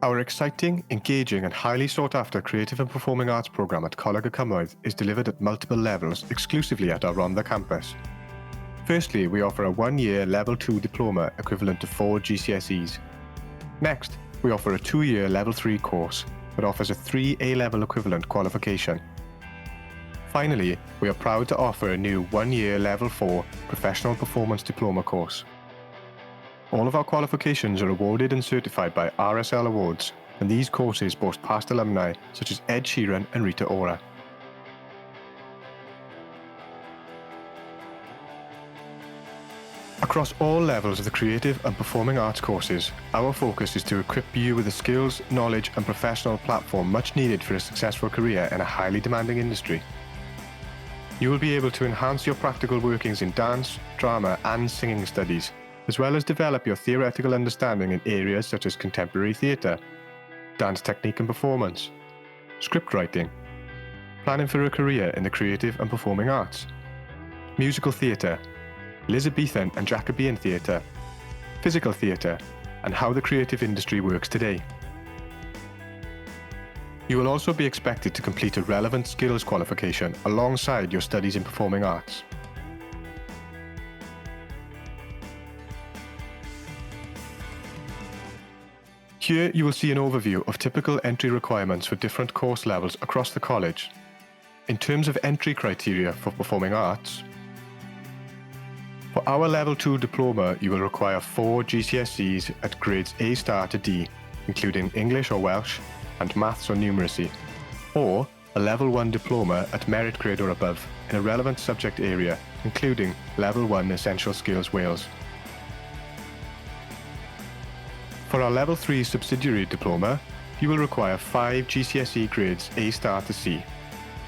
Our exciting, engaging and highly sought after creative and performing arts programme at Coleg y Cymoedd is delivered at multiple levels exclusively at our Rhondda campus. Firstly, we offer a 1-year Level 2 diploma equivalent to 4 GCSEs. Next, we offer a 2-year Level 3 course that offers a 3 A-level equivalent qualification. Finally, we are proud to offer a new 1-year Level 4 Professional Performance Diploma course. All of our qualifications are awarded and certified by RSL Awards, and these courses boast past alumni such as Ed Sheeran and Rita Ora. Across all levels of the creative and performing arts courses, our focus is to equip you with the skills, knowledge and professional platform much needed for a successful career in a highly demanding industry. You will be able to enhance your practical workings in dance, drama and singing studies, as well as develop your theoretical understanding in areas such as contemporary theatre, dance technique and performance, script writing, planning for a career in the creative and performing arts, musical theatre, Elizabethan and Jacobean theatre, physical theatre, and how the creative industry works today. You will also be expected to complete a relevant skills qualification alongside your studies in performing arts. Here you will see an overview of typical entry requirements for different course levels across the college. In terms of entry criteria for performing arts, for our Level 2 diploma you will require 4 GCSEs at grades A* to D, including English or Welsh, and Maths or Numeracy, or a Level 1 diploma at merit grade or above in a relevant subject area, including Level 1 Essential Skills Wales. For our Level 3 subsidiary diploma, you will require 5 GCSE grades A* to C,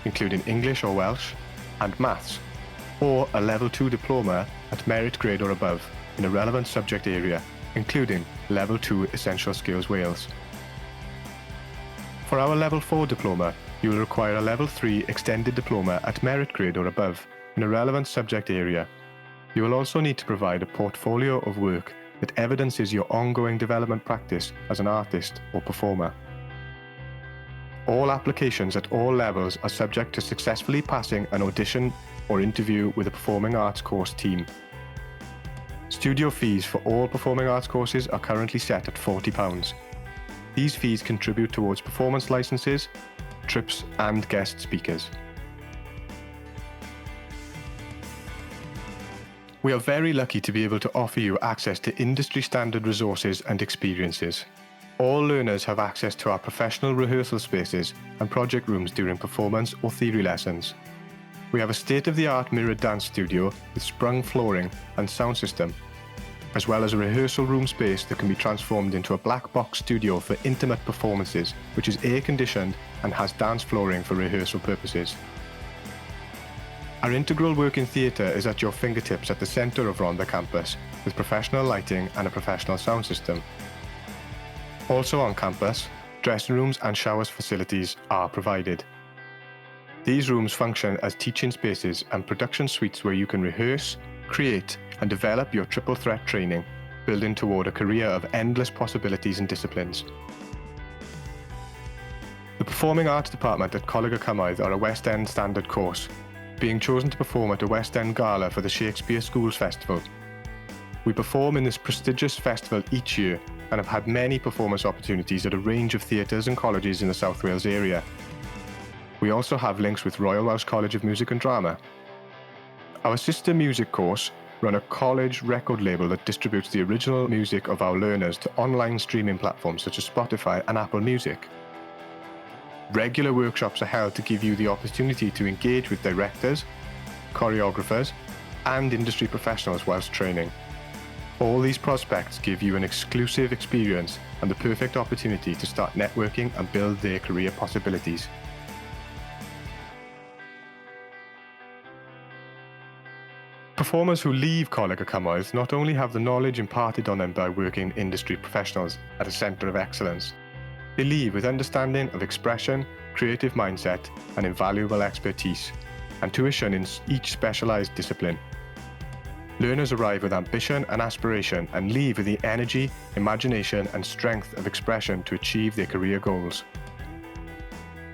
including English or Welsh, and Maths, or a Level 2 diploma at merit grade or above in a relevant subject area, including Level 2 Essential Skills Wales. For our Level 4 diploma, you will require a Level 3 extended diploma at merit grade or above in a relevant subject area. You will also need to provide a portfolio of work that evidences your ongoing development practice as an artist or performer. All applications at all levels are subject to successfully passing an audition or interview with a performing arts course team. Studio fees for all performing arts courses are currently set at £40. These fees contribute towards performance licenses, trips and guest speakers. We are very lucky to be able to offer you access to industry standard resources and experiences. All learners have access to our professional rehearsal spaces and project rooms during performance or theory lessons. We have a state-of-the-art mirrored dance studio with sprung flooring and sound system, as well as a rehearsal room space that can be transformed into a black box studio for intimate performances, which is air-conditioned and has dance flooring for rehearsal purposes. Our integral work in theatre is at your fingertips at the centre of Rhondda campus, with professional lighting and a professional sound system. Also on campus, dressing rooms and showers facilities are provided. These rooms function as teaching spaces and production suites where you can rehearse, create and develop your triple threat training, building toward a career of endless possibilities and disciplines. The Performing Arts Department at Coleg y Cymoedd are a West End standard course, being chosen to perform at a West End gala for the Shakespeare Schools Festival. We perform in this prestigious festival each year and have had many performance opportunities at a range of theatres and colleges in the South Wales area. We also have links with Royal Welsh College of Music and Drama. Our sister music course run a college record label that distributes the original music of our learners to online streaming platforms such as Spotify and Apple Music. Regular workshops are held to give you the opportunity to engage with directors, choreographers, and industry professionals whilst training. All these prospects give you an exclusive experience and the perfect opportunity to start networking and build their career possibilities. Performers who leave Coleg y Cymoedd not only have the knowledge imparted on them by working industry professionals at a centre of excellence, they leave with understanding of expression, creative mindset, and invaluable expertise, and tuition in each specialised discipline. Learners arrive with ambition and aspiration and leave with the energy, imagination and strength of expression to achieve their career goals.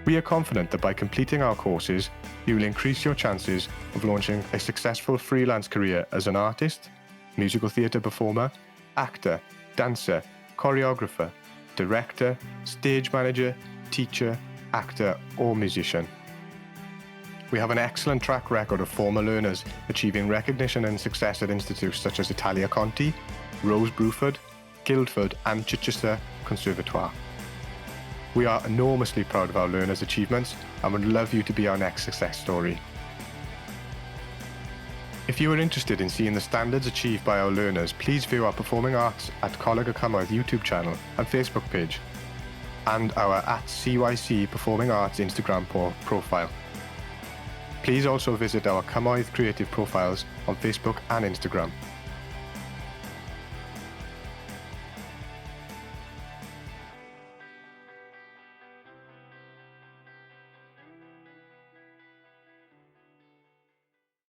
We are confident that by completing our courses, you will increase your chances of launching a successful freelance career as an artist, musical theatre performer, actor, dancer, choreographer, director, stage manager, teacher, actor or musician. We have an excellent track record of former learners achieving recognition and success at institutes such as Italia Conti, Rose Bruford, Guildford and Chichester Conservatoire. We are enormously proud of our learners' achievements and would love you to be our next success story. If you are interested in seeing the standards achieved by our learners, please view our Performing Arts at Coleg y Cymoedd YouTube channel and Facebook page, and our @CYC Performing Arts Instagram profile. Please also visit our Cymoedd Creative profiles on Facebook and Instagram.